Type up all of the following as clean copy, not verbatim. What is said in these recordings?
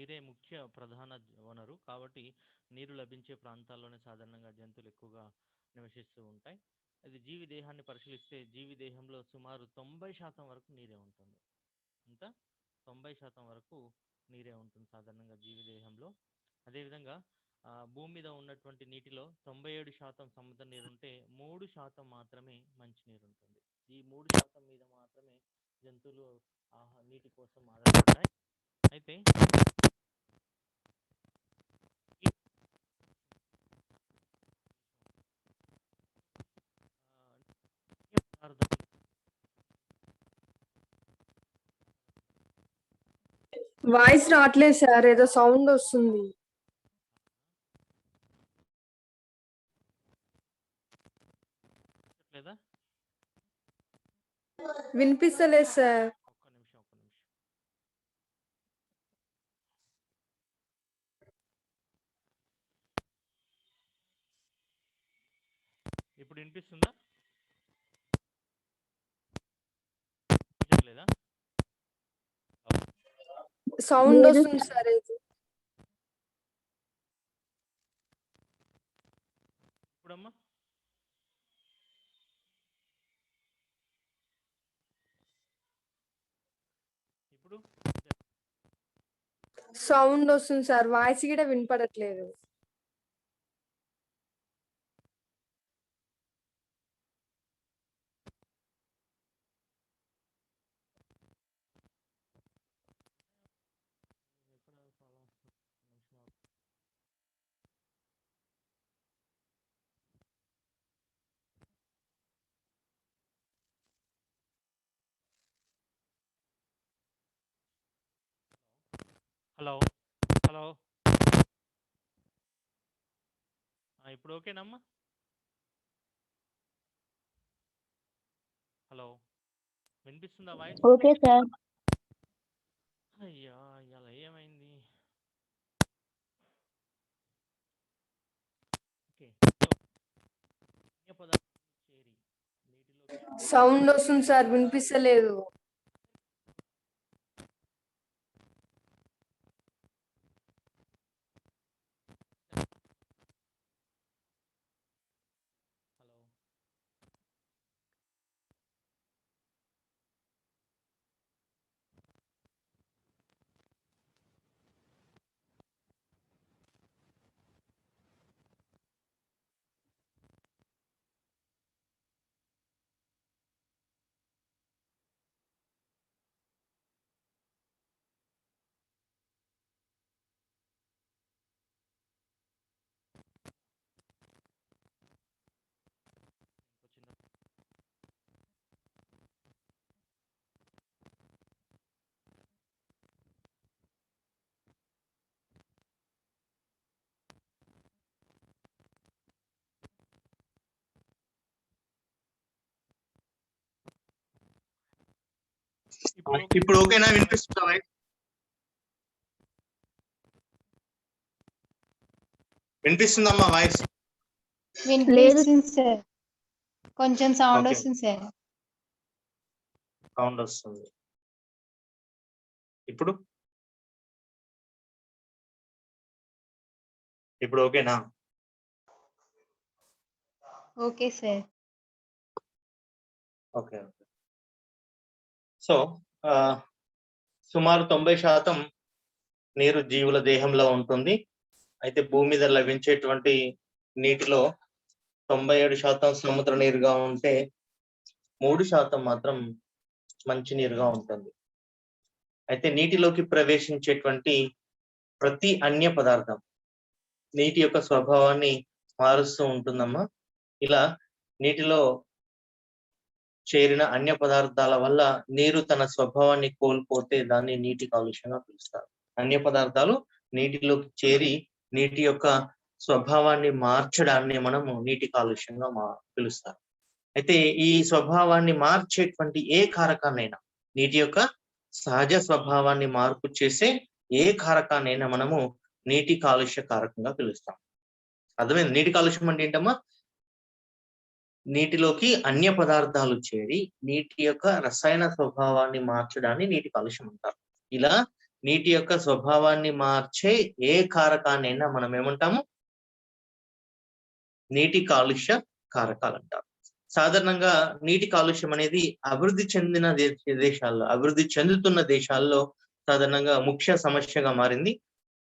నీరే ముఖ్య ప్రధాన వనరు కాబట్టి నీరు లభించే ప్రాంతాల్లోనే సాధారణంగా జంతువులు ఎక్కువగా నివసిస్తూ ఉంటాయి. అది జీవి దేహాన్ని పరిశీలిస్తే జీవి దేహంలో సుమారు 90% వరకు నీరే ఉంటుంది. అంతా 90% వరకు నీరే ఉంటుంది సాధారణంగా జీవి దేహంలో. అదేవిధంగా భూమి మీద ఉన్నటువంటి నీటిలో 97% సముద్ర నీరు ఉంటే 3% మాత్రమే మంచినీరు ఉంటుంది. ఈ 3% మీద మాత్రమే జంతువులు నీటి కోసం ఆధారపడతాయి. అయితే వాయిస్ రావట్లేదు సార్, ఏదో సౌండ్ వస్తుంది. లేదా వినిపిస్తలేదు సార్. ఒక్క నిమిషం. ఇప్పుడు వినిపిస్తుందా? లేదా సౌండ్ వస్తుంది సార్. ఇప్పుడమ్మా ఇప్పుడు సౌండ్ వస్తుంది సార్, వాయిస్ కూడా వినపడట్లేదు. హలో ఇప్పుడు ఓకేనమ్మా? హలో, వినిపిస్తుందా వాయిస్? Okay sir. అయ్యా ఇలా ఏమైంది? సౌండ్ వస్తుంది సార్, వినిపిస్తలేదు. ఇప్పుడు ఓకేనా? వినిపిస్తుందా? వినిపిస్తుందమ్మా వాయిస్? వినిపిస్తుంది సార్, కొంచెం సౌండ్ వస్తుంది సార్. సౌండ్ వస్తుంది. ఇప్పుడు ఓకేనా? Okay sir. ఓకే. సో సుమారు 90% నీరు జీవుల దేహంలో ఉంటుంది. అయితే భూమి మీద లభించేటువంటి నీటిలో 97% సముద్ర నీరుగా ఉంటే 3% మాత్రం మంచి నీరుగా ఉంటుంది. అయితే నీటిలోకి ప్రవేశించేటువంటి ప్రతి అన్య పదార్థం నీటి యొక్క స్వభావాన్ని మారుస్తూ ఉంటుందమ్మా. ఇలా నీటిలో చేరిన అన్య పదార్థాల వల్ల నీరు తన స్వభావాన్ని కోల్పోతే దాన్ని నీటి కాలుష్యంగా పిలుస్తారు. అన్య పదార్థాలు నీటిలోకి చేరి నీటి యొక్క స్వభావాన్ని మార్చడాన్ని మనము నీటి కాలుష్యంగా పిలుస్తారు. అయితే ఈ స్వభావాన్ని మార్చేటువంటి ఏ కారకాన్నైనా, నీటి యొక్క సహజ స్వభావాన్ని మార్పు చేసే ఏ కారకాన్నైనా మనము నీటి కాలుష్య కారకంగా పిలుస్తాం. అర్థమైంది? నీటి కాలుష్యం అంటే ఏంటమ్మా? నీటిలోకి అన్య పదార్థాలు చేరి నీటి యొక్క రసాయన స్వభావాన్ని మార్చడాన్ని నీటి కాలుష్యం అంటారు. ఇలా నీటి యొక్క స్వభావాన్ని మార్చే ఏ కారకాన్నైనా మనం ఏమంటాము? నీటి కాలుష్య కారకాలు అంటారు. సాధారణంగా నీటి కాలుష్యం అనేది అభివృద్ధి చెందిన దేశాల్లో, అభివృద్ధి చెందుతున్న దేశాల్లో సాధారణంగా ముఖ్య సమస్యగా మారింది.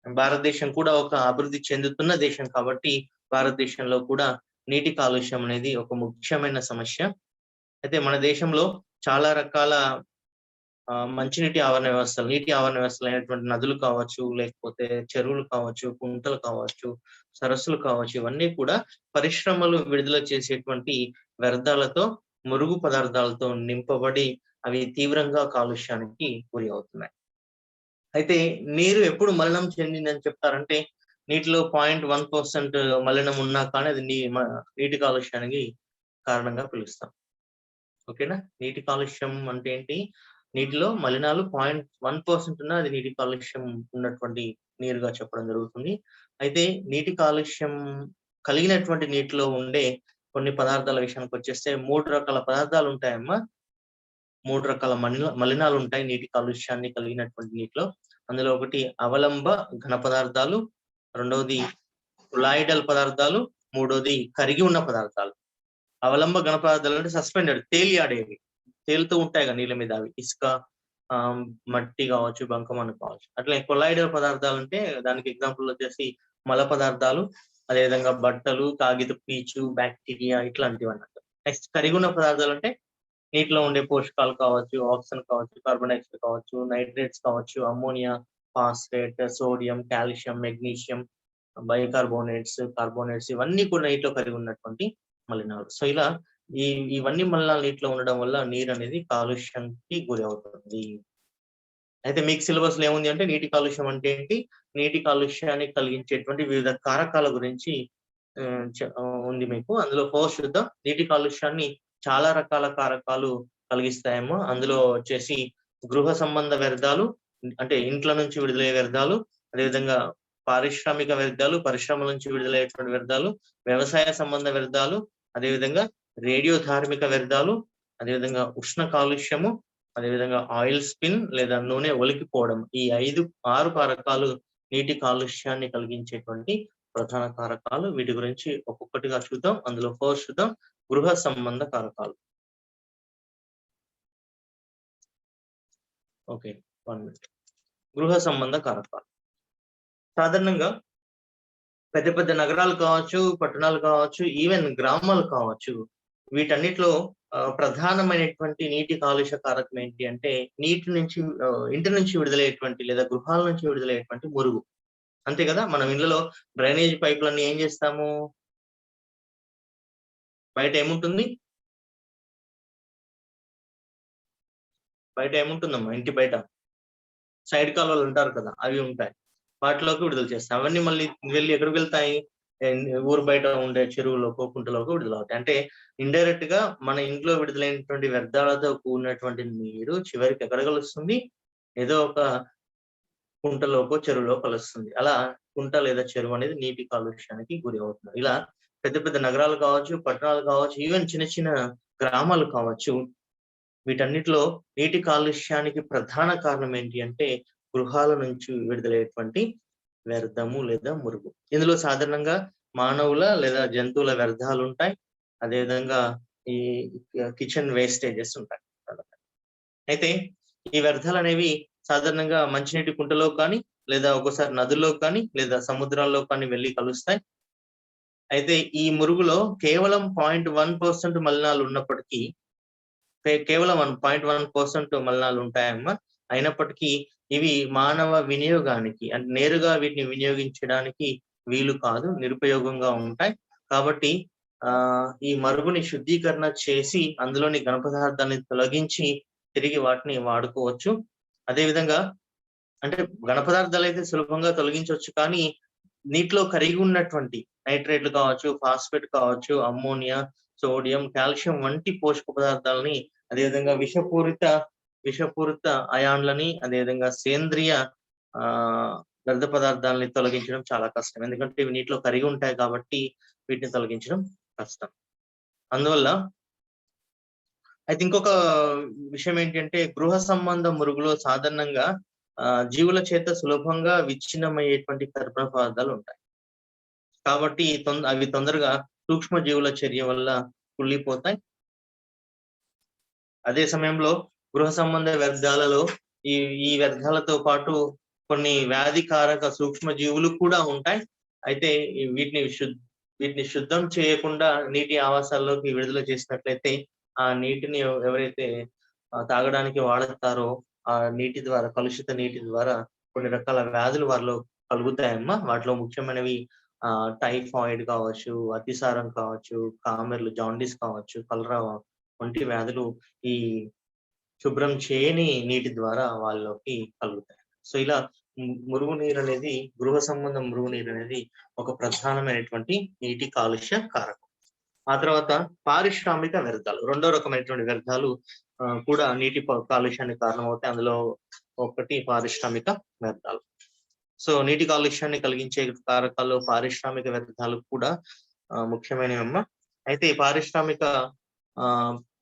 భారతదేశం కూడా ఒక అభివృద్ధి చెందుతున్న దేశం కాబట్టి భారతదేశంలో కూడా నీటి కాలుష్యం అనేది ఒక ముఖ్యమైన సమస్య. అయితే మన దేశంలో చాలా రకాల మంచినీటి ఆవరణ వ్యవస్థలు, నీటి ఆవరణ వ్యవస్థలు అయినటువంటి నదులు కావచ్చు, లేకపోతే చెరువులు కావచ్చు, కుంటలు కావచ్చు, సరస్సులు కావచ్చు, ఇవన్నీ కూడా పరిశ్రమలు విడుదల చేసేటువంటి వ్యర్థాలతో, మురుగు పదార్థాలతో నింపబడి అవి తీవ్రంగా కాలుష్యానికి గురి అవుతున్నాయి. అయితే నీరు ఎప్పుడు మలినం చెందిందని చెప్తారంటే నీటిలో 0.1% మలినం ఉన్నా కానీ అది నీటి కాలుష్యానికి కారణంగా పిలుస్తాం. ఓకేనా? నీటి కాలుష్యం అంటే ఏంటి? నీటిలో మలినాలు 0.1% ఉన్నా అది నీటి కాలుష్యం ఉన్నటువంటి నీరుగా చెప్పడం జరుగుతుంది. అయితే నీటి కాలుష్యం కలిగినటువంటి నీటిలో ఉండే కొన్ని పదార్థాల విషయానికి వచ్చేస్తే 3 రకాల పదార్థాలు ఉంటాయమ్మా. 3 రకాల మలినాలు ఉంటాయి నీటి కాలుష్యాన్ని కలిగినటువంటి నీటిలో. అందులో ఒకటి అవలంబ ఘన పదార్థాలు, రెండవది కొలాయిడల్ పదార్థాలు, మూడోది కరిగి ఉన్న పదార్థాలు. అవలంబ ఘన పదార్థాలు అంటే సస్పెండెడ్, తేలియాడేవి, తేలుతూ ఉంటాయి కదా నీళ్ళ మీద, అవి ఇసుక, మట్టి కావచ్చు, బంకమన్ను కావచ్చు. అట్లా కొలాయిడల్ పదార్థాలు అంటే దానికి ఎగ్జాంపుల్ వచ్చేసి మల పదార్థాలు, అదేవిధంగా బట్టలు, కాగిత పీచు, బ్యాక్టీరియా ఇట్లాంటివి అన్నట్టు. నెక్స్ట్ కరిగి ఉన్న పదార్థాలు అంటే నీటిలో ఉండే పోషకాలు కావచ్చు, ఆక్సిజన్ కావచ్చు, కార్బన్ డైఆక్సైడ్ కావచ్చు, నైట్రేట్స్ కావచ్చు, ammonia, phosphate, sodium, calcium, magnesium, bicarbonates, carbonates ఇవన్నీ కూడా నీటిలో కలిగి ఉన్నటువంటి మలినాలు. సో ఇలా ఇవన్నీ మలినాలు నీటిలో ఉండడం వల్ల నీరు అనేది కాలుష్యానికి గురి అవుతుంది. అయితే మీకు సిలబస్ లో ఏముంది అంటే నీటి కాలుష్యం అంటే ఏంటి, నీటి కాలుష్యాన్ని కలిగించేటువంటి వివిధ కారకాల గురించి ఉంది మీకు. అందులో ఫస్ట్ చూద్దాం. నీటి కాలుష్యాన్ని చాలా రకాల కారకాలు కలిగిస్తాయేమో. అందులో వచ్చేసి గృహ సంబంధ వ్యర్థాలు అంటే ఇంట్ల నుంచి విడుదలయ్యే వ్యర్థాలు, అదేవిధంగా పారిశ్రామిక వ్యర్థాలు, పరిశ్రమల నుంచి విడుదలయ్యేటువంటి వ్యర్థాలు, వ్యవసాయ సంబంధ వ్యర్థాలు, అదేవిధంగా రేడియో ధార్మిక వ్యర్థాలు, అదేవిధంగా ఉష్ణ కాలుష్యము, అదేవిధంగా ఆయిల్ స్పిన్ లేదా నూనె ఒలికిపోవడం. ఈ 5-6 కారకాలు నీటి కాలుష్యాన్ని కలిగించేటువంటి ప్రధాన కారకాలు. వీటి గురించి ఒక్కొక్కటిగా చూద్దాం. అందులో ఫస్ట్ చూద్దాం గృహ సంబంధ కారకాలు. Okay, 1 minute. గృహ సంబంధ కారకాలు సాధారణంగా పెద్ద పెద్ద నగరాలు కావచ్చు, పట్టణాలు కావచ్చు, ఈవెన్ గ్రామాలు కావచ్చు, వీటన్నిటిలో ప్రధానమైనటువంటి నీటి కాలుష్య కారకం ఏంటి అంటే ఇంటి నుంచి విడుదలయ్యేటువంటి లేదా గృహాల నుంచి విడుదలయ్యేటువంటి మురుగు. అంతే కదా? మనం ఇళ్లలో డ్రైనేజ్ పైపులన్నీ ఏం చేస్తాము? బయట ఏముంటుంది? బయట ఏముంటుందమ్మా? ఇంటి బయట సైడ్ కాలువలు ఉంటారు కదా, అవి ఉంటాయి. వాటిలోకి విడుదల చేస్తాం. అవన్నీ మళ్ళీ వెళ్ళి ఎక్కడికి వెళ్తాయి? ఊరు బయట ఉండే చెరువులోకి, కుంటలోకి విడుదలవుతాయి. అంటే ఇండైరెక్ట్ గా మన ఇంట్లో విడుదలైనటువంటి వ్యర్థాలతో కూడినటువంటి నీరు చివరికి ఎక్కడ కలుస్తుంది? ఏదో ఒక కుంటలోకో చెరువులో కలుస్తుంది. అలా కుంట లేదా చెరువు అనేది నీటి కాలుష్యానికి గురి అవుతుంది. ఇలా పెద్ద పెద్ద నగరాలు కావచ్చు, పట్టణాలు కావచ్చు, ఈవెన్ చిన్న చిన్న గ్రామాలు కావచ్చు, వీటన్నిటిలో నీటి కాలుష్యానికి ప్రధాన కారణం ఏంటి అంటే గృహాల నుంచి విడుదలయ్యేటువంటి వ్యర్థము లేదా మురుగు. ఇందులో సాధారణంగా మానవుల లేదా జంతువుల వ్యర్థాలు ఉంటాయి. అదేవిధంగా ఈ కిచెన్ వేస్టేజెస్ ఉంటాయి. అయితే ఈ వ్యర్థాలు అనేవి సాధారణంగా మంచినీటి కుంటలో కానీ లేదా ఒక్కోసారి నదుల్లో కానీ లేదా సముద్రాల్లో కానీ వెళ్ళి కలుస్తాయి. అయితే ఈ మురుగులో కేవలం 0.1% మలినాలు ఉన్నప్పటికీ, కేవలం 0.1% మలినాలు ఉంటాయమ్మా. అయినప్పటికీ ఇవి మానవ వినియోగానికి అంటే నేరుగా వీటిని వినియోగించడానికి వీలు కాదు, నిరుపయోగంగా ఉంటాయి. కాబట్టి ఈ మరుగుని శుద్ధీకరణ చేసి అందులోని ఘన పదార్థాన్ని తొలగించి తిరిగి వాటిని వాడుకోవచ్చు. అదేవిధంగా అంటే ఘన పదార్థాలు అయితే సులభంగా తొలగించవచ్చు, కానీ నీటిలో కరిగి ఉన్నటువంటి నైట్రేట్లు కావచ్చు, ఫాస్ఫేట్ కావచ్చు, అమ్మోనియా, సోడియం, కాల్షియం వంటి పోషక పదార్థాలని, అదేవిధంగా విషపూరిత అయాన్లని, అదేవిధంగా సేంద్రియ వ్యర్థ పదార్థాలని తొలగించడం చాలా కష్టం. ఎందుకంటే ఇవి నీటిలో కరిగి ఉంటాయి కాబట్టి వీటిని తొలగించడం కష్టం. అందువల్ల అయితే ఇంకొక విషయం ఏంటంటే గృహ సంబంధ మురుగులో సాధారణంగా జీవుల చేత సులభంగా విచ్ఛిన్నమయ్యేటువంటి కర్బన పదార్థాలు ఉంటాయి. కాబట్టి అవి తొందరగా సూక్ష్మ జీవుల చర్య వల్ల కుళ్ళిపోతాయి. అదే సమయంలో గృహ సంబంధ వ్యర్థాలలో ఈ వ్యర్థాలతో పాటు కొన్ని వ్యాధికారక సూక్ష్మ జీవులు కూడా ఉంటాయి. అయితే వీటిని శుద్ధం చేయకుండా నీటి ఆవాసాల్లోకి విడుదల చేసినట్లయితే ఆ నీటిని ఎవరైతే తాగడానికి వాడతారో ఆ నీటి ద్వారా, కలుషిత నీటి ద్వారా కొన్ని రకాల వ్యాధులు వారిలో కలుగుతాయమ్మా. వాటిలో ముఖ్యమైనవి టైఫాయిడ్ కావచ్చు, అతిసారం కావచ్చు, కామెర్లు, జాండీస్ కావచ్చు, కలరా వంటి వ్యాధులు ఈ శుభ్రం చేయని నీటి ద్వారా వాళ్ళకి కలుగుతాయి. సో ఇలా మురుగునీరు అనేది, గృహ సంబంధ మురుగునీరు అనేది ఒక ప్రధానమైనటువంటి నీటి కాలుష్య కారకం. ఆ తర్వాత పారిశ్రామిక వ్యర్థాలు, రెండో రకమైనటువంటి వ్యర్థాలు కూడా నీటి కాలుష్యానికి కారణమవుతాయి. అందులో ఒకటి పారిశ్రామిక వ్యర్థాలు. సో నీటి కాలుష్యాన్ని కలిగించే కారకాల్లో పారిశ్రామిక వ్యర్థాలు కూడా ముఖ్యమైనవమ్మా. అయితే పారిశ్రామిక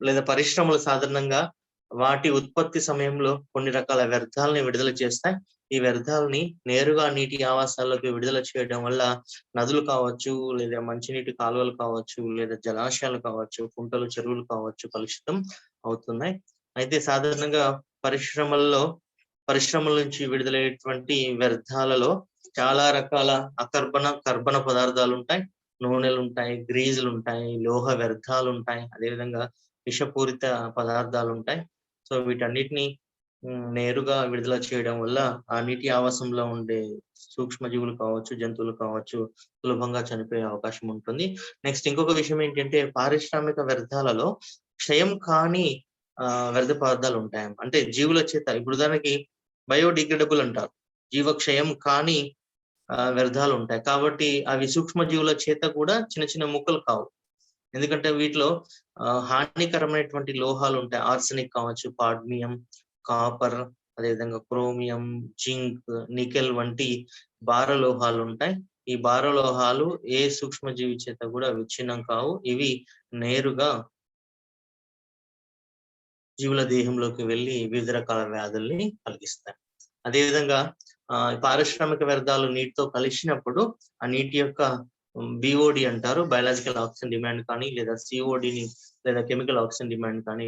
లేదా పరిశ్రమలు సాధారణంగా వాటి ఉత్పత్తి సమయంలో కొన్ని రకాల వ్యర్థాలని విడుదల చేస్తాయి. ఈ వ్యర్థాలని నేరుగా నీటి ఆవాసాల్లోకి విడుదల చేయడం వల్ల నదులు కావచ్చు, లేదా మంచినీటి కాలువలు కావచ్చు, లేదా జలాశయాలు కావచ్చు, కుంటలు, చెరువులు కావచ్చు కలుషితం అవుతున్నాయి. అయితే సాధారణంగా పరిశ్రమల నుంచి విడుదలయ్యేటువంటి వ్యర్థాలలో చాలా రకాల కర్బన పదార్థాలు ఉంటాయి. నూనెలు ఉంటాయి, గ్రీజులు ఉంటాయి, లోహ వ్యర్థాలు ఉంటాయి, అదేవిధంగా విషపూరిత పదార్థాలు ఉంటాయి. సో వీటన్నిటిని నేరుగా విడుదల చేయడం వల్ల ఆ నీటి ఆవాసంలో ఉండే సూక్ష్మజీవులు కావచ్చు, జంతువులు కావచ్చు సులభంగా చనిపోయే అవకాశం ఉంటుంది. నెక్స్ట్ ఇంకొక విషయం ఏంటంటే పారిశ్రామిక వ్యర్థాలలో క్షయం కాని వ్యర్థ పదార్థాలు ఉంటాయి. అంటే జీవుల చేత, ఇప్పుడు దానికి బయోడిగ్రేడబుల్ అంటారు, జీవక్షయం కాని వ్యర్థాలు ఉంటాయి. కాబట్టి అవి సూక్ష్మజీవుల చేత కూడా చిన్న చిన్న ముక్కలు కావు. ఎందుకంటే వీటిలో హానికరమైనటువంటి లోహాలు ఉంటాయి. ఆర్సెనిక్ కావచ్చు, పాడ్మియం, కాపర్, అదేవిధంగా క్రోమియం, జింక్, నికెల్ వంటి భారలోహాలు ఉంటాయి. ఈ భారలోహాలు ఏ సూక్ష్మజీవి చేత కూడా విచ్ఛిన్నం కావు. ఇవి నేరుగా జీవుల దేహంలోకి వెళ్ళి వివిధ రకాల వ్యాధుల్ని కలిగిస్తాయి. అదేవిధంగా పారిశ్రామిక వ్యర్థాలు నీటితో కలిసినప్పుడు ఆ నీటి యొక్క బిఓడి అంటారు, బయాలజికల్ ఆక్సిజన్ డిమాండ్ కానీ, లేదా సిఓడిని లేదా కెమికల్ ఆక్సిజన్ డిమాండ్ కానీ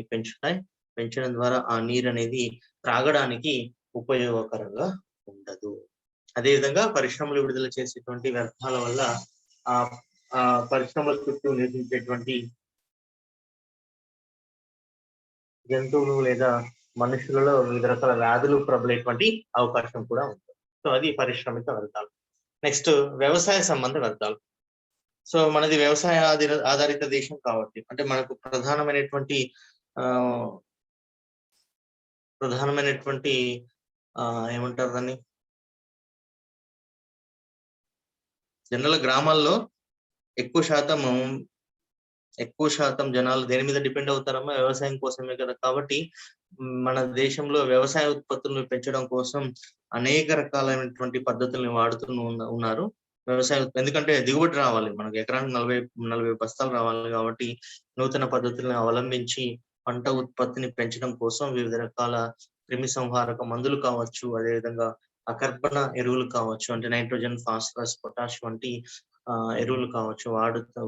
పెంచడం ద్వారా ఆ నీరు అనేది త్రాగడానికి ఉపయోగకరంగా ఉండదు. అదేవిధంగా పరిశ్రమలు విడుదల చేసేటువంటి వ్యర్థాల వల్ల ఆ పరిశ్రమల చుట్టూ నివసించేటువంటి జంతువులు లేదా మనుషులలో వివిధ రకాల వ్యాధులు ప్రబలేటువంటి అవకాశం కూడా ఉంటుంది. సో అది పారిశ్రామిక వ్యర్థాలు. నెక్స్ట్ వ్యవసాయ సంబంధ వ్యర్థాలు. సో మనది వ్యవసాయ ఆధారిత దేశం కాబట్టి, అంటే మనకు ప్రధానమైనటువంటి ఏమంటారు దాన్ని, జనరల్ గ్రామాల్లో ఎక్కువ శాతం జనాలు దేని మీద డిపెండ్ అవుతారమ్మా, వ్యవసాయం కోసమే కదా. కాబట్టి మన దేశంలో వ్యవసాయ ఉత్పత్తులను పెంచడం కోసం అనేక రకాలైనటువంటి పద్ధతుల్ని వాడుతూ ఉన్నారు. ఎందుకంటే దిగుబడి రావాలి, మనకు ఎకరానికి 40 బస్తాలు రావాలి. కాబట్టి నూతన పద్ధతులను అవలంబించి పంట ఉత్పత్తిని పెంచడం కోసం వివిధ రకాల క్రిమి సంహారక మందులు కావచ్చు, అదేవిధంగా అకర్బన ఎరువులు కావచ్చు, అంటే నైట్రోజన్, ఫాస్ఫరస్, పొటాష్ వంటి ఎరువులు కావచ్చు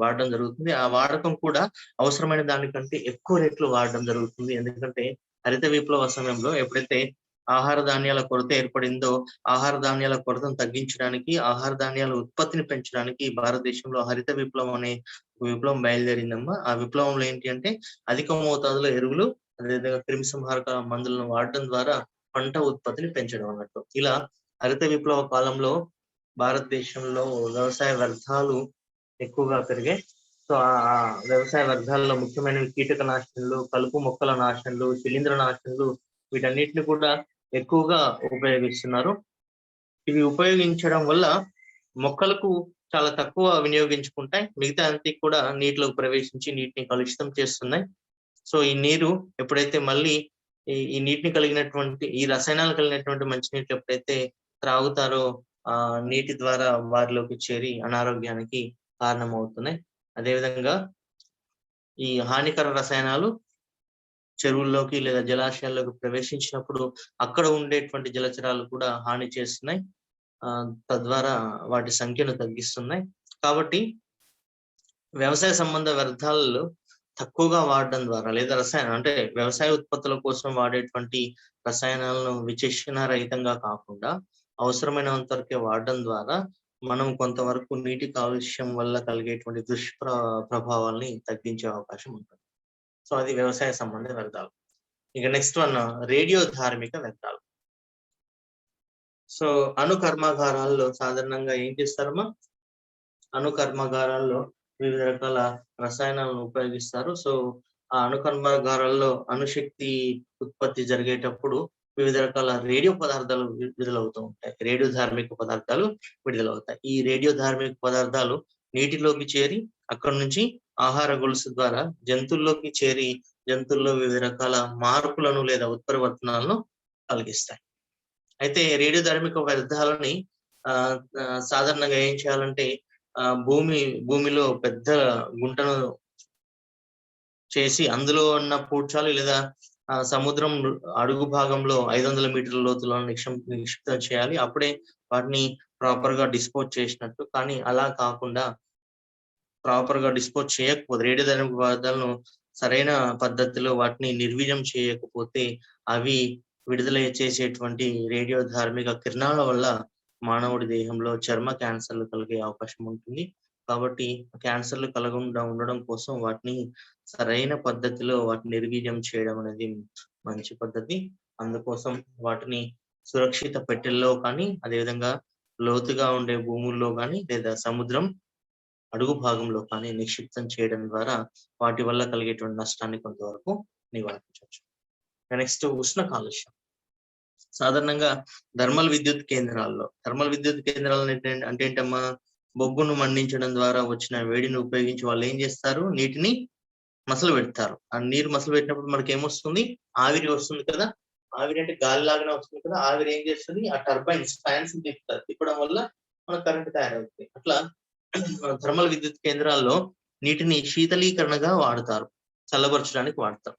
వాడడం జరుగుతుంది. ఆ వాడకం కూడా అవసరమైన దానికంటే ఎక్కువ రేట్లు వాడడం జరుగుతుంది. ఎందుకంటే హరిత విప్లవ సమయంలో ఎప్పుడైతే ఆహార ధాన్యాల కొరత ఏర్పడిందో, ఆహార ధాన్యాల కొరతను తగ్గించడానికి, ఆహార ధాన్యాల ఉత్పత్తిని పెంచడానికి భారతదేశంలో హరిత విప్లవం అనే విప్లవం బయలుదేరిందమ్మా. ఆ విప్లవంలో ఏంటి అంటే అధిక మోతాదులో ఎరువులు, అదేవిధంగా క్రిమి సంహారక మందులను వాడడం ద్వారా పంట ఉత్పత్తిని పెంచడం అన్నట్టు. ఇలా హరిత విప్లవ కాలంలో భారతదేశంలో వ్యవసాయ వ్యర్థాలు ఎక్కువగా పెరిగాయి. సో ఆ వ్యవసాయ వ్యర్థాలలో ముఖ్యమైనవి కీటక నాశనలు, కలుపు మొక్కల నాశనలు, శిలీంద్ర నాశనలు, వీటన్నిటిని కూడా ఎక్కువగా ఉపయోగిస్తున్నారు. ఇవి ఉపయోగించడం వల్ల మొక్కలకు చాలా తక్కువ వినియోగించుకుంటాయి, మిగతా అంతా కూడా నీటిలోకి ప్రవేశించి నీటిని కలుషితం చేస్తున్నాయి. సో ఈ నీరు ఎప్పుడైతే మళ్ళీ ఈ నీటిని కలిగినటువంటి, ఈ రసాయనాలు కలిగినటువంటి మంచినీటిని ఎప్పుడైతే త్రాగుతారో ఆ నీటి ద్వారా వారిలోకి చేరి అనారోగ్యానికి కారణమవుతున్నాయి. అదేవిధంగా ఈ హానికర రసాయనాలు చెరువుల్లోకి లేదా జలాశయాల్లోకి ప్రవేశించినప్పుడు అక్కడ ఉండేటువంటి జలచరాలు కూడా హాని చేస్తున్నాయి. తద్వారా వాటి సంఖ్యను తగ్గిస్తున్నాయి. కాబట్టి వ్యవసాయ సంబంధ వ్యర్థాలలో తక్కువగా వాడడం ద్వారా లేదా అంటే వ్యవసాయ ఉత్పత్తుల కోసం వాడేటువంటి రసాయనాలను విచక్షణ రహితంగా కాకుండా అవసరమైనంత వరకే వాడడం ద్వారా మనం కొంతవరకు నీటి కాలుష్యం వల్ల కలిగేటువంటి ప్రభావాల్ని తగ్గించే అవకాశం ఉంటుంది. సో అది వ్యవసాయ సంబంధ వ్యర్థాలు. ఇక నెక్స్ట్ వన్ రేడియో ధార్మిక వ్యర్థాలు. సో అణు కర్మాగారాల్లో సాధారణంగా ఏం చేస్తారమ్మా? అణు కర్మాగారాల్లో వివిధ రకాల రసాయనాలను ఉపయోగిస్తారు. సో ఆ అణు కర్మాగారాల్లో అణుశక్తి ఉత్పత్తి జరిగేటప్పుడు వివిధ రకాల రేడియో పదార్థాలు విడుదలవుతూ ఉంటాయి. రేడియో ధార్మిక పదార్థాలు విడుదలవుతాయి. ఈ రేడియో ధార్మిక పదార్థాలు నీటిలోకి చేరి అక్కడ నుంచి ఆహార గొలుసు ద్వారా జంతువుల్లోకి చేరి జంతువుల్లో వివిధ రకాల మార్పులను లేదా ఉత్పరివర్తనాలను కలిగిస్తాయి. అయితే రేడియో ధార్మిక వ్యర్థాలని సాధారణంగా ఏం చేయాలంటే భూమిలో పెద్ద గుంటను చేసి అందులో ఉన్న పూడ్చాలి లేదా సముద్రం అడుగు భాగంలో 500 మీటర్ల లోతులో నిక్షిప్తం చేయాలి. అప్పుడే వాటిని ప్రాపర్ గా డిస్పోజ్ చేసినట్టు. కానీ అలా కాకుండా ప్రాపర్ గా డిస్పోజ్ చేయకపోతే రేడియో ధార్మిక పదార్థాలను సరైన పద్ధతిలో వాటిని నిర్వీర్యం చేయకపోతే అవి విడుదల చేసేటువంటి రేడియో ధార్మిక కిరణాల వల్ల మానవుడి దేహంలో చర్మ క్యాన్సర్లు కలిగే అవకాశం ఉంటుంది. కాబట్టి క్యాన్సర్లు కలగకుండా ఉండడం కోసం వాటిని సరైన పద్ధతిలో వాటిని నిర్వీర్యం చేయడం అనేది మంచి పద్ధతి. అందుకోసం వాటిని సురక్షిత పెట్టెల్లో కానీ అదేవిధంగా లోతుగా ఉండే భూముల్లో కానీ లేదా సముద్రం అడుగు భాగంలో కానీ నిక్షిప్తం చేయడం ద్వారా వాటి వల్ల కలిగేటువంటి నష్టాన్ని కొంతవరకు నివారించవచ్చు. నెక్స్ట్ ఉష్ణ కాలుష్యం. సాధారణంగా థర్మల్ విద్యుత్ కేంద్రాల్లో అంటే ఏంటమ్మా? బొగ్గును మండించడం ద్వారా వచ్చిన వేడిని ఉపయోగించి వాళ్ళు ఏం చేస్తారు? నీటిని మసలు పెడతారు. ఆ నీరు మసలు పెట్టినప్పుడు మనకి ఏమొస్తుంది? ఆవిరి వస్తుంది కదా. ఆవిరి అంటే గాలి లాగానే వస్తుంది కదా. ఆవిరి ఏం చేస్తుంది? ఆ టర్బైన్స్ ఫ్యాన్స్ తిప్పడం వల్ల మన కరెంట్ తయారవుతుంది. అట్లా థర్మల్ విద్యుత్ కేంద్రాల్లో నీటిని శీతలీకరణగా వాడతారు, చల్లబరచడానికి వాడతారు.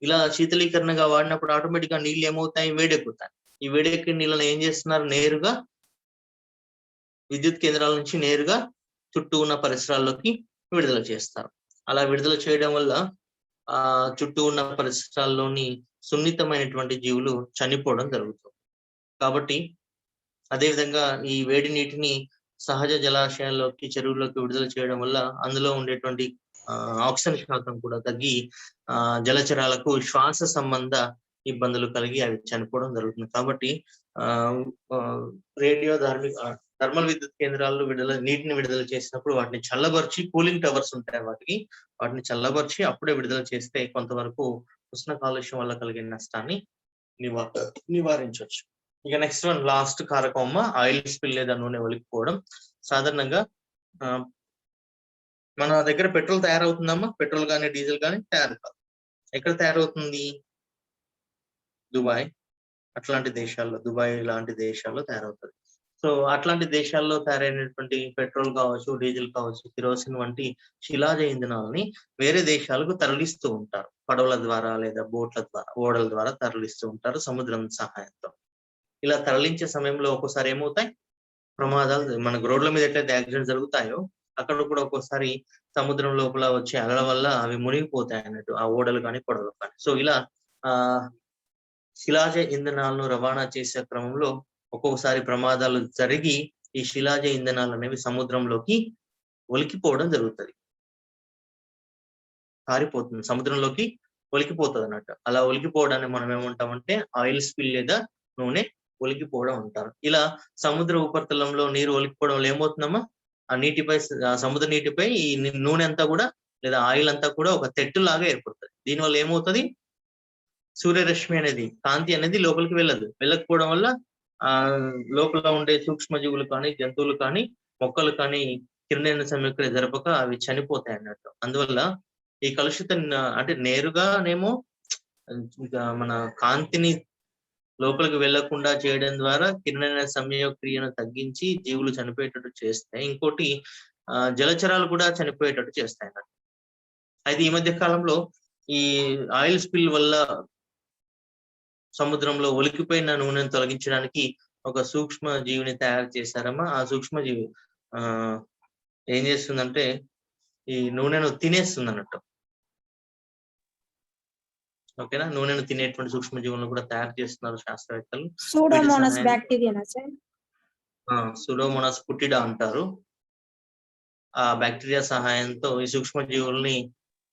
ఇలా శీతలీకరణగా వాడినప్పుడు ఆటోమేటిక్ గా నీళ్ళు ఏమవుతాయి? వేడెక్కుతాయి. ఈ వేడెక్కిన నీళ్ళని ఏం చేస్తున్నారు? నేరుగా విద్యుత్ కేంద్రాల నుంచి నేరుగా చుట్టూ ఉన్న పరిసరాల్లోకి విడుదల చేస్తారు. అలా విడుదల చేయడం వల్ల చుట్టూ ఉన్న పరిసరాల్లోని సున్నితమైనటువంటి జీవులు చనిపోవడం జరుగుతుంది. కాబట్టి అదేవిధంగా ఈ వేడి నీటిని సహజ జలాశయాల్లోకి చెరువుల్లోకి విడుదల చేయడం వల్ల అందులో ఉండేటువంటి ఆక్సిజన్ శాతం కూడా తగ్గి జలచరాలకు శ్వాస సంబంధ ఇబ్బందులు కలిగి అవి చనిపోవడం జరుగుతుంది. కాబట్టి రేడియో థర్మల్ విద్యుత్ కేంద్రాల్లో నీటిని విడుదల చేసినప్పుడు వాటిని చల్లబరిచి, కూలింగ్ టవర్స్ ఉంటాయి వాటిని చల్లబరిచి అప్పుడే విడుదల చేస్తే కొంతవరకు ఉష్ణ కాలుష్యం వల్ల కలిగే నష్టాన్ని నివారించవచ్చు. ఇక నెక్స్ట్ వన్ లాస్ట్ కారకం ఆయిల్ స్పిల్ లేదా నూనె ఒలికిపోవడం. సాధారణంగా మన దగ్గర పెట్రోల్ తయారవుతుందమ్మా. పెట్రోల్ కానీ డీజిల్ కానీ తయారు కాదు. ఎక్కడ తయారవుతుంది? దుబాయ్ అట్లాంటి దేశాల్లో, దుబాయ్ లాంటి దేశాల్లో తయారవుతుంది. సో అట్లాంటి దేశాల్లో తయారైనటువంటి పెట్రోల్ కావచ్చు, డీజిల్ కావచ్చు, కిరోసిన్ వంటి శిలాజ ఇంధనాలని వేరే దేశాలకు తరలిస్తూ ఉంటారు. పడవల ద్వారా లేదా బోట్ల ద్వారా, ఓడల ద్వారా తరలిస్తూ ఉంటారు సముద్రం సహాయంతో. ఇలా తరలించే సమయంలో ఒక్కోసారి ఏమవుతాయి? ప్రమాదాలు. మనకు రోడ్ల మీద ఎట్లయితే యాక్సిడెంట్ జరుగుతాయో అక్కడ కూడా ఒక్కోసారి సముద్రం లోపల వచ్చే అలల వల్ల అవి మునిగిపోతాయి అన్నట్టు, ఆ ఓడలు కానీ పడవలు కానీ. సో ఇలా శిలాజ ఇంధనాలను రవాణా చేసే క్రమంలో ఒక్కొక్కసారి ప్రమాదాలు జరిగి ఈ శిలాజ ఇంధనాలు అనేవి సముద్రంలోకి ఒలికిపోవడం జరుగుతుంది, కారిపోతుంది, సముద్రంలోకి ఒలికిపోతుంది అన్నట్టు. అలా ఒలికిపోవడాన్ని మనం ఏమంటామంటే ఆయిల్ స్పిల్ లేదా నూనె ఒలికిపోవడం అంటారు. ఇలా సముద్ర ఉపరితలంలో నీరు ఒలికిపోవడంలో ఏమవుతుందమ్మా? ఆ నీటిపై, సముద్ర నీటిపై ఈ నూనె అంతా కూడా లేదా ఆయిల్ అంతా కూడా ఒక తెట్టు లాగా ఏర్పడుతుంది. దీనివల్ల ఏమవుతుంది? సూర్యరశ్మి అనేది, కాంతి అనేది లోపలికి వెళ్ళకపోవడం వల్ల లోపల ఉండే సూక్ష్మజీవులు కానీ, జంతువులు కానీ, మొక్కలు కానీ కిరణ సమీకరణ జరపక అవి చనిపోతాయి అన్నట్టు. అందువల్ల ఈ కలుషిత అంటే నేరుగానేమో మన కాంతిని లోపలికి వెళ్లకుండా చేయడం ద్వారా కిరణ సంయోగక్రియను తగ్గించి జీవులు చనిపోయేటట్టు చేస్తాయి. ఇంకోటి జలచరాలు కూడా చనిపోయేటట్టు చేస్తాయి అన్నట్టు. అయితే ఈ మధ్య కాలంలో ఈ ఆయిల్ స్పిల్ వల్ల సముద్రంలో ఒలికిపోయిన నూనెను తొలగించడానికి ఒక సూక్ష్మ జీవిని తయారు చేశారమ్మా. ఆ సూక్ష్మ జీవి ఏం చేస్తుందంటే ఈ నూనెను తినేస్తుంది అన్నట్టు. ఓకేనా, నూనెను తినేటువంటి సూక్ష్మ జీవులను కూడా తయారు చేస్తున్నారు శాస్త్రవేత్తలు. సూడోమోనాస్ బ్యాక్టీరియానా సార్? సూడోమోనాస్ పుటిడా అంటారు. ఆ బ్యాక్టీరియా సహాయంతో ఈ సూక్ష్మ జీవుల్ని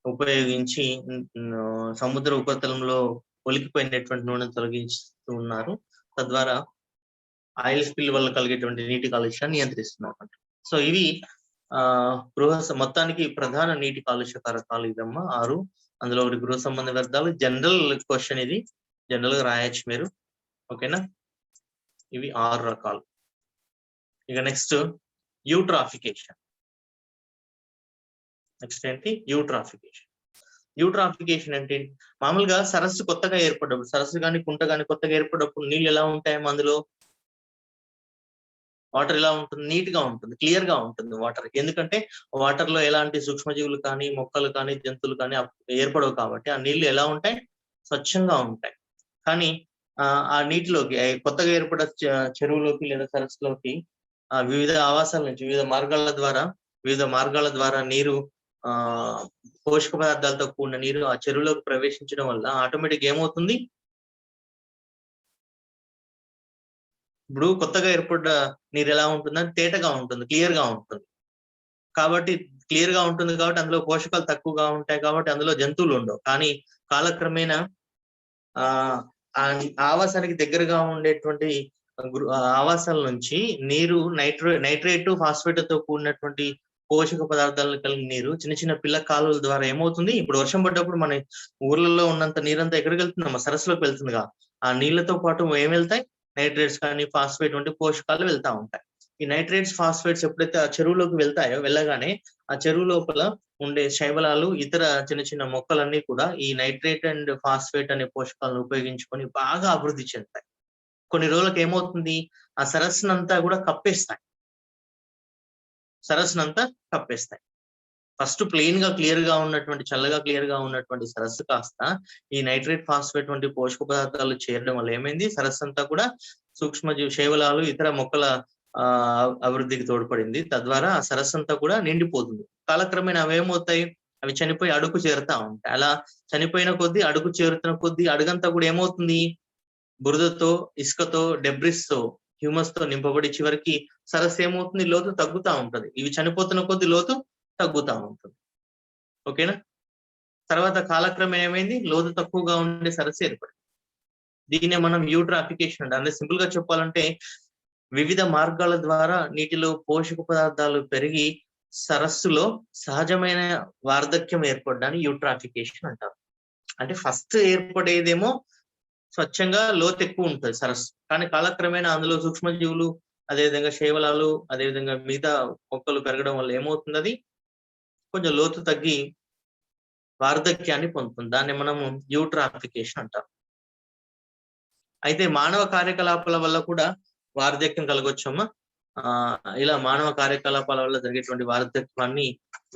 ఉపయోగించి సముద్ర ఉపరితలంలో ఒలికిపోయినటువంటి నూనెను తొలగిస్తూ ఉన్నారు. తద్వారా ఆయిల్ స్పిల్ వల్ల కలిగేటువంటి నీటి కాలుష్యాన్ని నియంత్రిస్తున్నారు. సో ఇవి మొత్తానికి ప్రధాన నీటి కాలుష్య కారకాలు ఇదమ్మా 6. అందులో ఒకటి గృహ సంబంధ వ్యర్థాలు. జనరల్ క్వశ్చన్ ఇది, జనరల్ గా రాయొచ్చు మీరు. ఓకేనా, ఇవి 6 రకాలు. ఇక నెక్స్ట్ యూట్రాఫికేషన్. నెక్స్ట్ ఏంటి? యూట్రాఫికేషన్. యూట్రాఫికేషన్ అంటే మామూలుగా సరస్సు కొత్తగా ఏర్పడ్డప్పుడు, సరస్సు కానీ కుంట కానీ కొత్తగా ఏర్పడ్డప్పుడు నీళ్ళు ఎలా ఉంటాయి? అందులో వాటర్ ఎలా ఉంటుంది? నీట్ గా ఉంటుంది, క్లియర్ గా ఉంటుంది వాటర్. ఎందుకంటే వాటర్ లో ఎలాంటి సూక్ష్మజీవులు కానీ మొక్కలు కానీ జంతువులు కానీ ఏర్పడవు కాబట్టి ఆ నీళ్లు ఎలా ఉంటాయి? స్వచ్ఛంగా ఉంటాయి. కానీ ఆ నీటిలోకి కొత్తగా ఏర్పడ్డ చెరువులోకి లేదా సరస్సులోకి వివిధ ఆవాసాల నుంచి వివిధ మార్గాల ద్వారా నీరు పోషక పదార్థాలతో కూడిన నీరు ఆ చెరువులోకి ప్రవేశించడం వల్ల ఆటోమేటిక్ ఏమవుతుంది? ఇప్పుడు కొత్తగా ఏర్పడ్డ నీరు ఎలా ఉంటుందని తేటగా ఉంటుంది, క్లియర్ గా ఉంటుంది. కాబట్టి క్లియర్ గా ఉంటుంది కాబట్టి అందులో పోషకాలు తక్కువగా ఉంటాయి కాబట్టి అందులో జంతువులు ఉండవు. కానీ కాలక్రమేణా ఆవాసానికి దగ్గరగా ఉండేటువంటి ఆవాసాల నుంచి నీరు నైట్రేట్ ఫాస్ఫేట్ తో కూడినటువంటి పోషక పదార్థాలను కలిగిన నీరు చిన్న చిన్న పిల్ల కాలువల ద్వారా ఏమవుతుంది? ఇప్పుడు వర్షం పడ్డప్పుడు మన ఊర్లలో ఉన్నంత నీరంతా ఎక్కడికి వెళ్తుందమ్మా? సరస్సులోకి వెళ్తుందిగా. ఆ నీళ్లతో పాటు ఏం వెళ్తాయి? నైట్రేట్స్ కానీ ఫాస్ఫేట్ వంటి పోషకాలు వెళ్తా ఉంటాయి. ఈ నైట్రేట్స్ ఫాస్ఫేట్స్ ఎప్పుడైతే ఆ చెరువులోకి వెళ్తాయో వెళ్ళగానే ఆ చెరువు లోపల ఉండే శైవలాలు ఇతర చిన్న చిన్న మొక్కలన్నీ కూడా ఈ నైట్రేట్ అండ్ ఫాస్ఫేట్ అనే పోషకాలను ఉపయోగించుకొని బాగా అభివృద్ధి చెందుతాయి. కొన్ని రోజులకు ఏమవుతుంది? ఆ సరస్సునంతా కూడా కప్పేస్తాయి. ఫస్ట్ ప్లెయిన్ గా క్లియర్ గా ఉన్నటువంటి చల్లగా క్లియర్ గా ఉన్నటువంటి సరస్సు కాస్త ఈ నైట్రేట్ ఫాస్ఫేట్ వంటి పోషక పదార్థాలు చేరడం వల్ల ఏమైంది? సరస్సు అంతా కూడా సూక్ష్మజీవి శైవలాలు ఇతర మొక్కల అభివృద్ధికి తోడ్పడింది. తద్వారా ఆ సరస్సు అంతా కూడా నిండిపోతుంది. కాలక్రమేణా అవేమవుతాయి? అవి చనిపోయి అడుగు చేరుతా ఉంటాయి. అలా చనిపోయిన కొద్దీ అడుగు చేరుతున్న కొద్దీ అడుగంతా కూడా ఏమవుతుంది? బురదతో, ఇసుకతో, డెబ్రిస్ తో, హ్యూమస్ తో నింపబడి చివరికి సరస్సు ఏమవుతుంది? లోతు తగ్గుతా ఉంటది. ఇవి చనిపోతున్న కొద్దీ లోతు తగ్గుతా ఉంటుంది. ఓకేనా, తర్వాత కాలక్రమేణా ఏమైంది? లోతు తక్కువగా ఉండే సరస్సు ఏర్పడింది. దీన్నే మనం యూట్రాఫికేషన్ అంటే సింపుల్ గా చెప్పాలంటే వివిధ మార్గాల ద్వారా నీటిలో పోషక పదార్థాలు పెరిగి సరస్సులో సహజమైన వార్ధక్యం ఏర్పడడాన్ని యూట్రాఫికేషన్ అంటారు. అంటే ఫస్ట్ ఏర్పడేదేమో స్వచ్ఛంగా లోతు ఎక్కువ ఉంటుంది సరస్సు, కానీ కాలక్రమేణా అందులో సూక్ష్మజీవులు అదేవిధంగా శైవలాలు అదేవిధంగా మిగతా మొక్కలు పెరగడం వల్ల ఏమవుతుంది? అది కొంచెం లోతు తగ్గి వార్ధక్యాన్ని పొందుతుంది. దాన్ని మనము యూట్రాఫికేషన్ అంటారు. అయితే మానవ కార్యకలాపాల వల్ల కూడా వార్ధక్యం కలగొచ్చమ్మా. ఇలా మానవ కార్యకలాపాల వల్ల జరిగేటువంటి వార్ధక్యాన్ని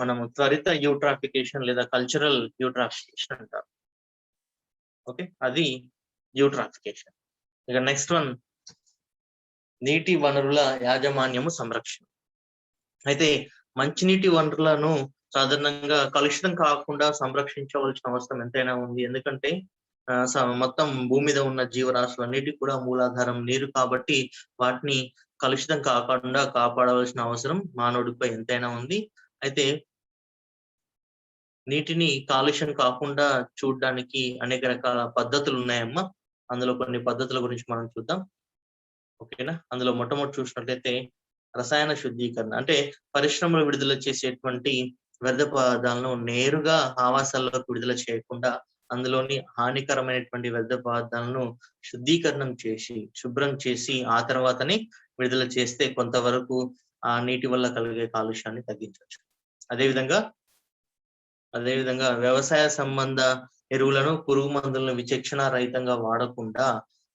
మనము త్వరిత యూట్రాఫికేషన్ లేదా కల్చరల్ యూట్రాఫికేషన్ అంటారు. ఓకే, అది యూట్రాఫికేషన్. ఇక నెక్స్ట్ వన్ నీటి వనరుల యాజమాన్యము సంరక్షణ. అయితే మంచినీటి వనరులను సాధారణంగా కలుషితం కాకుండా సంరక్షించవలసిన అవసరం ఎంతైనా ఉంది. ఎందుకంటే మొత్తం భూమి మీద ఉన్న జీవరాశులన్నిటికీ కూడా మూలాధారం నీరు కాబట్టి వాటిని కలుషితం కాకుండా కాపాడవలసిన అవసరం మానవుడిపై ఎంతైనా ఉంది. అయితే నీటిని కాలుష్యం కాకుండా చూడడానికి అనేక రకాల పద్ధతులు ఉన్నాయమ్మా. అందులో కొన్ని పద్ధతుల గురించి మనం చూద్దాం. ఓకేనా, అందులో మొట్టమొదటి చూసినట్లయితే రసాయన శుద్ధీకరణ. అంటే పరిశ్రమలు విడుదల చేసేటువంటి వ్యర్థ పదార్థాలను నేరుగా ఆవాసాల్లోకి విడుదల చేయకుండా అందులోని హానికరమైనటువంటి వ్యర్థ పదార్థాలను శుద్ధీకరణం చేసి శుభ్రం చేసి ఆ తర్వాతనే విడుదల చేస్తే కొంతవరకు ఆ నీటి వల్ల కలిగే కాలుష్యాన్ని తగ్గించవచ్చు. అదేవిధంగా వ్యవసాయ సంబంధ ఎరువులను, పురుగు మందులను విచక్షణ రహితంగా వాడకుండా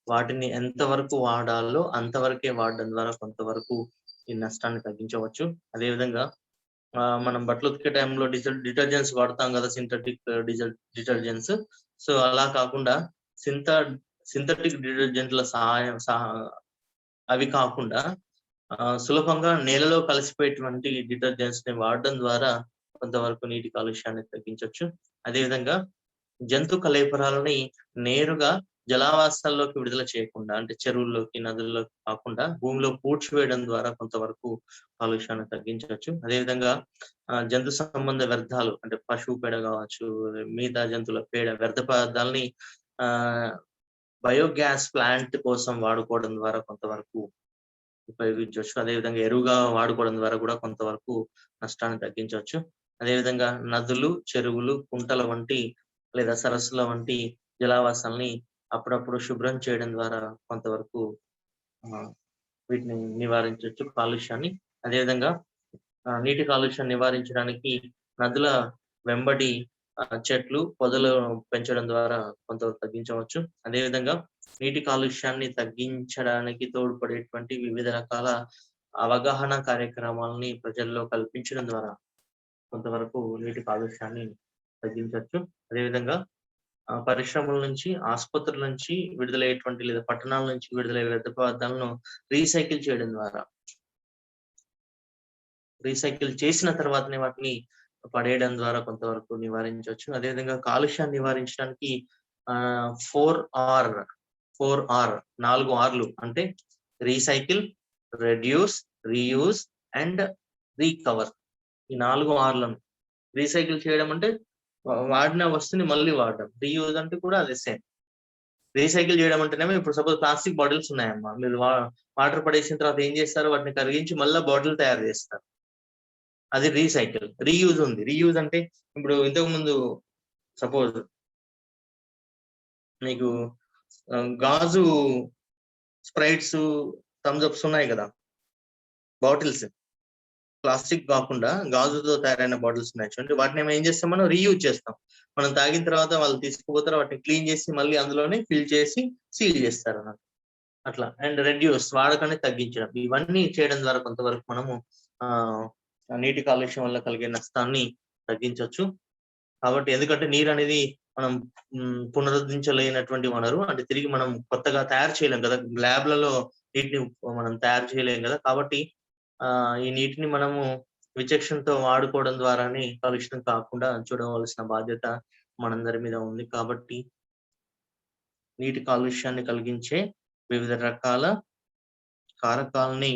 వాటిని ఎంతవరకు వాడాలో అంతవరకే వాడడం ద్వారా కొంతవరకు ఈ నష్టాన్ని తగ్గించవచ్చు. అదేవిధంగా మనం బట్టలు ఉతికే టైంలో డిటర్జెంట్స్ వాడతాం కదా, సింథటిక్ డిటర్జెంట్స్. సో అలా కాకుండా సింథటిక్ డిటర్జెంట్ల అవి కాకుండా సులభంగా నేలలో కలిసిపోయేటువంటి డిటర్జెంట్స్ ని వాడడం ద్వారా కొంతవరకు నీటి కాలుష్యాన్ని తగ్గించవచ్చు. అదేవిధంగా జంతు కళేబరాలని నేరుగా జలావాసాల్లోకి విడుదల చేయకుండా, అంటే చెరువుల్లోకి, నదుల్లోకి కాకుండా భూమిలో పూడ్చివేయడం ద్వారా కొంతవరకు కాలుష్యాన్ని తగ్గించవచ్చు. అదేవిధంగా జంతు సంబంధ వ్యర్థాలు, అంటే పశువు పేడ కావచ్చు, మిగతా జంతువుల పేడ వ్యర్థ పదార్థాలని బయోగ్యాస్ ప్లాంట్ కోసం వాడుకోవడం ద్వారా కొంతవరకు ఉపయోగించవచ్చు. అదేవిధంగా ఎరువుగా వాడుకోవడం ద్వారా కూడా కొంతవరకు నష్టాన్ని తగ్గించవచ్చు. అదేవిధంగా నదులు, చెరువులు, కుంటల వంటి లేదా సరస్సుల వంటి జలావాసాలని అప్పుడప్పుడు శుభ్రం చేయడం ద్వారా కొంతవరకు వీటిని నివారించవచ్చు, కాలుష్యాన్ని. అదేవిధంగా నీటి కాలుష్యాన్ని నివారించడానికి నదుల వెంబడి చెట్లు, పొదలు పెంచడం ద్వారా కొంతవరకు తగ్గించవచ్చు. అదేవిధంగా నీటి కాలుష్యాన్ని తగ్గించడానికి తోడ్పడేటువంటి వివిధ రకాల అవగాహన కార్యక్రమాలని ప్రజల్లో కల్పించడం ద్వారా కొంతవరకు నీటి కాలుష్యాన్ని తగ్గించవచ్చు. అదేవిధంగా పరిశ్రమల నుంచి, ఆసుపత్రుల నుంచి విడుదలయ్యేటువంటి లేదా పట్టణాల నుంచి విడుదలయ్యే వ్యర్థ పదార్థాలను రీసైకిల్ చేయడం ద్వారా, రీసైకిల్ చేసిన తర్వాతనే వాటిని పడేయడం ద్వారా కొంతవరకు నివారించవచ్చు. అదేవిధంగా కాలుష్యాన్ని నివారించడానికి 4R 4 Rలు అంటే recycle, reduce, reuse and recover. ఈ 4 Rలను రీసైకిల్ చేయడం అంటే వాడిన వస్తువుని మళ్ళీ వాడడం. రీయూజ్ అంటే కూడా అదే సేమ్. రీసైకిల్ చేయడం అంటేనేమో ఇప్పుడు సపోజ్ ప్లాస్టిక్ బాటిల్స్ ఉన్నాయమ్మా, మీరు వాటర్ పడేసిన తర్వాత ఏం చేస్తారు, వాటిని కరిగించి మళ్ళీ బాటిల్ తయారు చేస్తారు, అది రీసైకిల్. రీయూజ్ ఉంది. రీయూజ్ అంటే ఇప్పుడు ఇంతకు ముందు సపోజ్ మీకు గాజు స్ప్రైట్స్, థమ్స్అప్స్ ఉన్నాయి కదా బాటిల్స్, ప్లాస్టిక్ కాకుండా గాజుతో తయారైన బాటిల్స్ ఉన్నాయి చూడండి, వాటిని ఏం చేస్తాం, మనం రీయూజ్ చేస్తాం. మనం తాగిన తర్వాత వాళ్ళు తీసుకుపోతారు, వాటిని క్లీన్ చేసి మళ్ళీ అందులోనే ఫిల్ చేసి సీల్ చేస్తారు అన్నమాట. అట్లా. అండ్ రెడ్యూస్, వాడకాన్ని తగ్గించడం. ఇవన్నీ చేయడం ద్వారా కొంతవరకు మనము నీటి కాలుష్యం వల్ల కలిగే నష్టాన్ని తగ్గించవచ్చు. కాబట్టి ఎందుకంటే నీరు అనేది మనం పునరుద్ధరించలేనటువంటి వనరు, అంటే తిరిగి మనం కొత్తగా తయారు చేయలేం కదా, ల్యాబ్లలో నీటిని మనం తయారు చేయలేం కదా. కాబట్టి ఈ నీటిని మనము విచక్షణతో వాడుకోవడం ద్వారానే కాలుష్యం కాకుండా చూడవలసిన బాధ్యత మనందరి మీద ఉంది. కాబట్టి నీటి కాలుష్యాన్ని కలిగించే వివిధ రకాల కారకాలని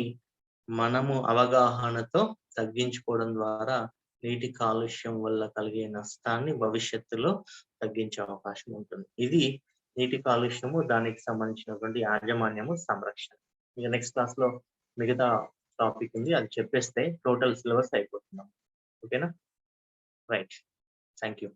మనము అవగాహనతో తగ్గించుకోవడం ద్వారా నీటి కాలుష్యం వల్ల కలిగే నష్టాన్ని భవిష్యత్తులో తగ్గించే అవకాశం ఉంటుంది. ఇది నీటి కాలుష్యము, దానికి సంబంధించినటువంటి యాజమాన్యము, సంరక్షణ. ఇక నెక్స్ట్ క్లాస్ లో మిగతా టాపిక్ ఉంది, అది చెప్పేస్తే టోటల్ సిలబస్ అయిపోతున్నాం. ఓకేనా? రైట్. Thank you.